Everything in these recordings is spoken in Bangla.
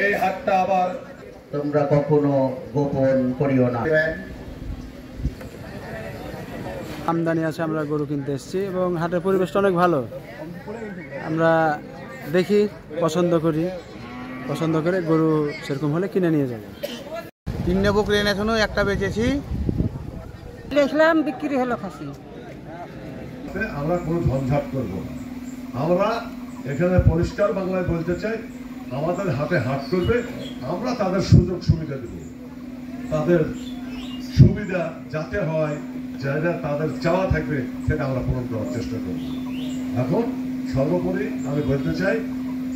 এই হাটটা আবার তোমরা কখনো গোপন করিও না। আমদানি আছে, আমরা গরু কিনতে এসেছি এবং হাটের পরিবেশটা অনেক ভালো। আমরা দেখি, পছন্দ করে গরু সেরকম হলে কিনে নিয়ে যাবো। 3টে বকরি এনেছিল, একটা বেচেছি, ইসলাম বিক্রি হলো খাসি। আমরা কোনো ঝঞ্ঝাট করব না। আমরা এখানে পরিষ্কার বাংলায় বলতে চাই, আমাদের হাতে হাট করবে, আমরা তাদের সুযোগ সুবিধা দেব, তাদের সুবিধা যাতে হয়, যারা তাদের চাওয়া থাকবে সেটা আমরা পূরণ করার চেষ্টা করব। এখন সর্বোপরি আমি বলতে চাই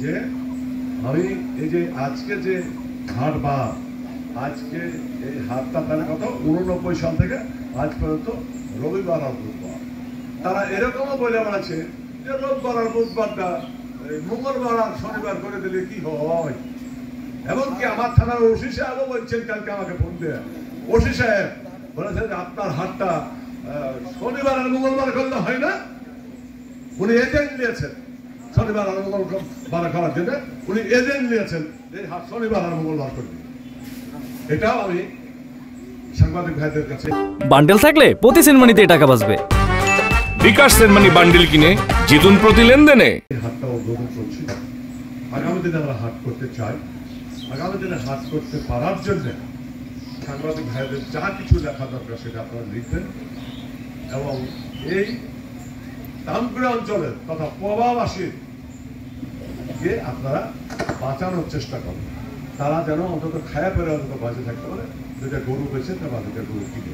যে আমি এই যে আজকে যে হাট বা আজকে এই হাটটা তাহলে কত 89 সাল থেকে আজ পর্যন্ত রবিবার আর বুধবার, তারা এরকমও বলে বেড়াচ্ছে যে রোববার আর বুধবারটা মঙ্গলবার আর শনিবার করে দিলে কি হয়। এমনকি আমার থানার ওসি সাহেবও বলছেন, কালকে আমাকে ফোন দিয়ে ওসি সাহেব বলেছেন যে আপনার হাটটা শনিবার আর মঙ্গলবার করলে হয় না। উনি এজেন্ট নিয়েছেন শনিবার আর মঙ্গলবার করার জন্য, উনি এজেন্ট নিয়েছেন যে হাট শনিবার আর মঙ্গলবার করবে। এটাও আমি সাংবাদিক ভাইদের কাছে। বান্ডেল থাকলে প্রতি সেনমানিতে টাকা বাঁচবে। বিকাশ সেনমানি বান্ডেল কিনে জিতুন প্রতি লেনদেনে। হাটটা উদ্বোধন করছি, আগামী দিনে আমরা হাট করতে চাই। আগামী দিনে হাট করতে পারার জন্য সাংবাদিক ভাইদের যা কিছু লেখা দরকার সেটা আপনারা লিখবেন এবং এই তামকুড়া অঞ্চলের তথা প্রবাবাসীর কে আপনারা বাঁচানোর চেষ্টা করবেন। তারা যেন অন্তত খায়া পেরে অন্তত বাঁচে থাকতে পারে, যেটা গরু বেছে বা যেটা গরু কিনে।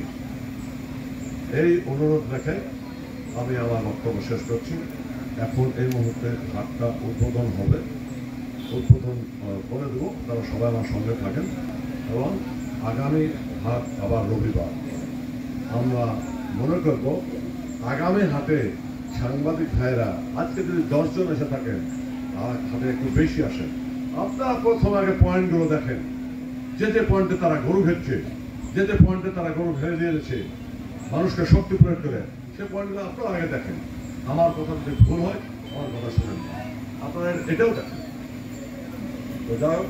এই অনুরোধ রেখে আমি আমার বক্তব্য শেষ করছি। এখন এই মুহূর্তে হাটটা উদ্বোধন হবে, উদ্বোধন করে দেবো, তারা সবাই আমার সঙ্গে থাকেন এবং আগামী হাট আবার রবিবার। আমরা মনে করব আগামী হাটে সাংবাদিক ভাইরা আজকে যদি 10 জন এসে থাকেন, আর হাটে একটু বেশি আসেন, আপনারা প্রথম আগে পয়েন্টগুলো দেখেন, যে পয়েন্টে তারা গরু ঘেরছে, যে পয়েন্টে তারা গরু ঘেরে দিয়েছে মানুষকে শক্তি প্রয়োগ করে, সে পয়েন্টগুলো আপনারা আগে দেখেন। আমার কথা যদি ভুল হয় আমার কথা শুনেন, আপনারা এটাও দেখেন। তো যাই হোক,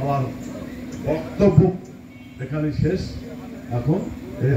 আমার বক্তব্য এখানে শেষ। এখন এই